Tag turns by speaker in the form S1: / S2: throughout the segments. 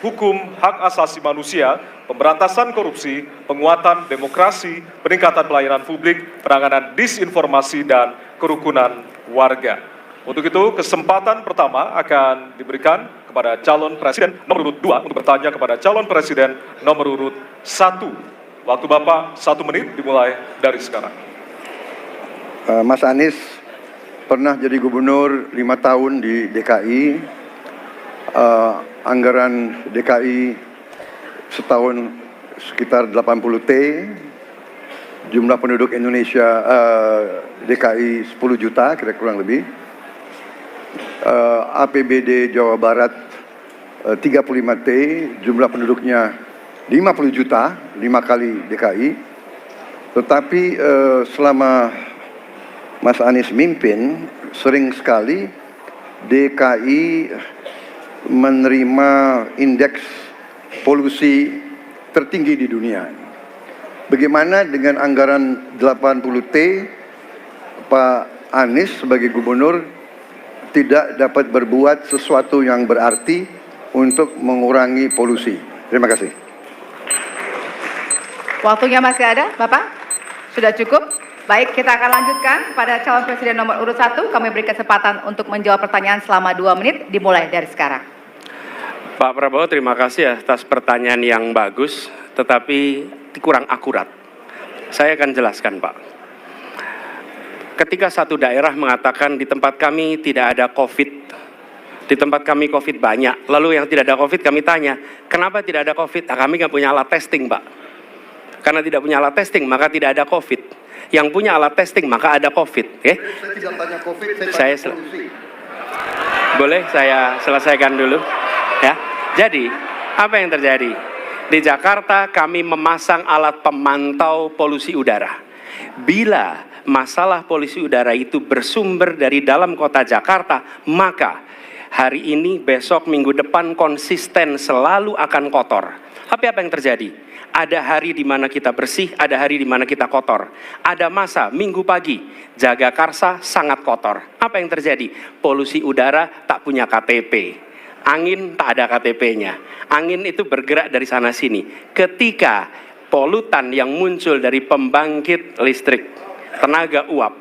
S1: hukum hak asasi manusia, pemberantasan korupsi, penguatan demokrasi, peningkatan pelayanan publik, penanganan disinformasi, dan kerukunan warga. Untuk itu, kesempatan pertama akan diberikan kepada calon presiden nomor urut 2 untuk bertanya kepada calon presiden nomor urut 1. Waktu Bapak 1 menit dimulai dari sekarang.
S2: Mas Anies pernah jadi gubernur 5 tahun di DKI. Anggaran DKI setahun sekitar 80 T, jumlah penduduk Indonesia DKI 10 juta kira-kira kurang lebih, APBD Jawa Barat 35 T, jumlah penduduknya 50 juta, 5 kali DKI. Tetapi selama Mas Anies mimpin, sering sekali DKI menerima indeks polusi tertinggi di dunia. Bagaimana dengan anggaran 80 T, Pak Anies sebagai gubernur tidak dapat berbuat sesuatu yang berarti untuk mengurangi polusi? Terima kasih.
S3: Waktunya masih ada, Bapak? Sudah cukup? Baik, kita akan lanjutkan pada calon presiden nomor urut 1. Kami beri kesempatan untuk menjawab pertanyaan selama 2 menit, dimulai dari sekarang.
S4: Pak Prabowo, terima kasih atas pertanyaan yang bagus, tetapi kurang akurat. Saya akan jelaskan, Pak. Ketika satu daerah mengatakan di tempat kami tidak ada COVID, di tempat kami COVID banyak, lalu yang tidak ada COVID kami tanya, kenapa tidak ada COVID? Nah, kami nggak punya alat testing, Pak. Karena tidak punya alat testing, maka tidak ada COVID. Yang punya alat testing, maka ada COVID. Okay?
S2: Saya tidak tanya COVID, saya tanya polusi.
S4: Boleh saya selesaikan dulu? Ya, jadi apa yang terjadi? Di Jakarta kami memasang alat pemantau polusi udara. Bila masalah polusi udara itu bersumber dari dalam kota Jakarta, maka hari ini, besok, minggu depan konsisten selalu akan kotor. Tapi apa yang terjadi? Ada hari di mana kita bersih, ada hari di mana kita kotor. Ada masa minggu pagi, Jagakarsa sangat kotor. Apa yang terjadi? Polusi udara tak punya KTP. Angin tak ada KTP-nya. Angin itu bergerak dari sana sini. Ketika polutan yang muncul dari pembangkit listrik, tenaga uap,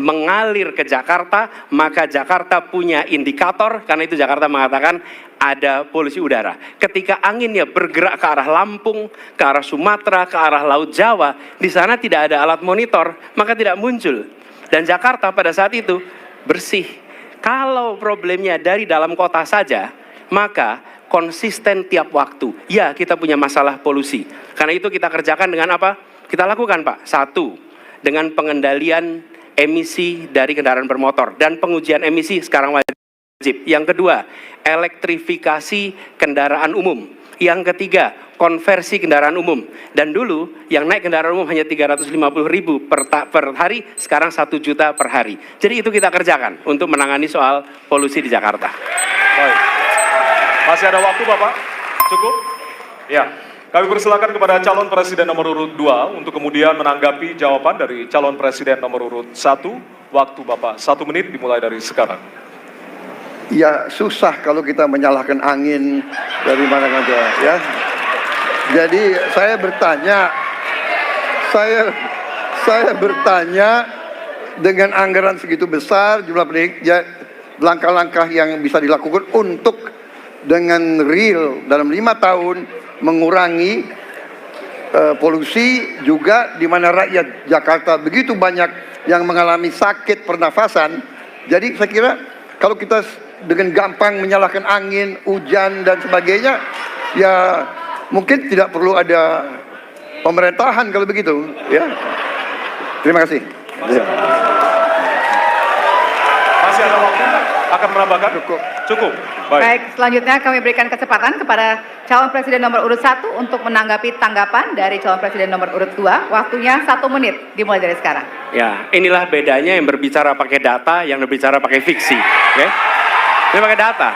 S4: mengalir ke Jakarta, maka Jakarta punya indikator, karena itu Jakarta mengatakan ada polusi udara. Ketika anginnya bergerak ke arah Lampung, ke arah Sumatera, ke arah Laut Jawa, di sana tidak ada alat monitor, maka tidak muncul. Dan Jakarta pada saat itu bersih. Kalau problemnya dari dalam kota saja, maka konsisten tiap waktu. Ya, kita punya masalah polusi. Karena itu kita kerjakan dengan apa? Kita lakukan, Pak. 1, dengan pengendalian emisi dari kendaraan bermotor. Dan pengujian emisi sekarang wajib. Yang kedua, elektrifikasi kendaraan umum. Yang ketiga, konversi kendaraan umum. Dan dulu yang naik kendaraan umum hanya 350.000 per hari, sekarang 1 juta per hari. Jadi itu kita kerjakan untuk menangani soal polusi di Jakarta.
S1: Baik. Masih ada waktu, Bapak? Cukup? Ya. Kami persilakan kepada calon presiden nomor urut 2 untuk kemudian menanggapi jawaban dari calon presiden nomor urut 1. Waktu Bapak 1 menit dimulai dari sekarang.
S2: Ya, susah kalau kita menyalahkan angin dari mana-mana, ya. Jadi saya bertanya dengan anggaran segitu besar, jumlah langkah-langkah yang bisa dilakukan untuk dengan real dalam 5 tahun mengurangi polusi, juga di mana rakyat Jakarta begitu banyak yang mengalami sakit pernafasan. Jadi saya kira kalau kita dengan gampang menyalahkan angin, hujan dan sebagainya, ya mungkin tidak perlu ada pemerintahan kalau begitu, ya. Terima kasih.
S1: Masih ada waktu? Akan menambahkan? Cukup.
S3: Baik, selanjutnya kami berikan kesempatan kepada calon presiden nomor urut 1 untuk menanggapi tanggapan dari calon presiden nomor urut 2. Waktunya 1 menit, dimulai dari sekarang.
S4: Ya, inilah bedanya yang berbicara pakai data, yang berbicara pakai fiksi. Okay? Ini pakai data.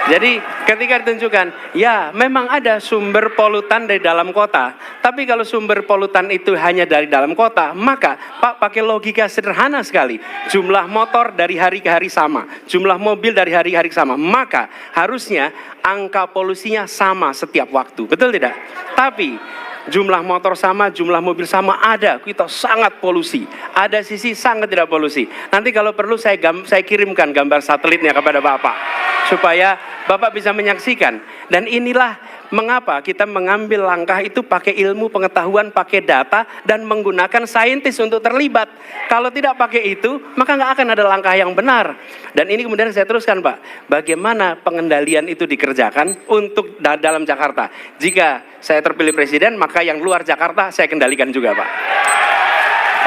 S4: Jadi ketika ditunjukkan, ya memang ada sumber polutan dari dalam kota, tapi kalau sumber polutan itu hanya dari dalam kota, maka Pak pakai logika sederhana sekali. Jumlah motor dari hari ke hari sama, jumlah mobil dari hari ke hari sama, maka harusnya angka polusinya sama setiap waktu, betul tidak? Tapi jumlah motor sama, jumlah mobil sama, ada kita sangat polusi, ada sisi sangat tidak polusi. Nanti kalau perlu saya kirimkan gambar satelitnya kepada Bapak supaya Bapak bisa menyaksikan. Dan inilah mengapa kita mengambil langkah itu pakai ilmu pengetahuan, pakai data, dan menggunakan saintis untuk terlibat. Kalau tidak pakai itu, maka nggak akan ada langkah yang benar. Dan ini kemudian saya teruskan, Pak, bagaimana pengendalian itu dikerjakan untuk dalam Jakarta. Jika saya terpilih presiden, maka yang luar Jakarta saya kendalikan juga, Pak.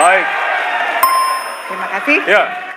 S1: Baik.
S3: Terima kasih.
S1: Ya.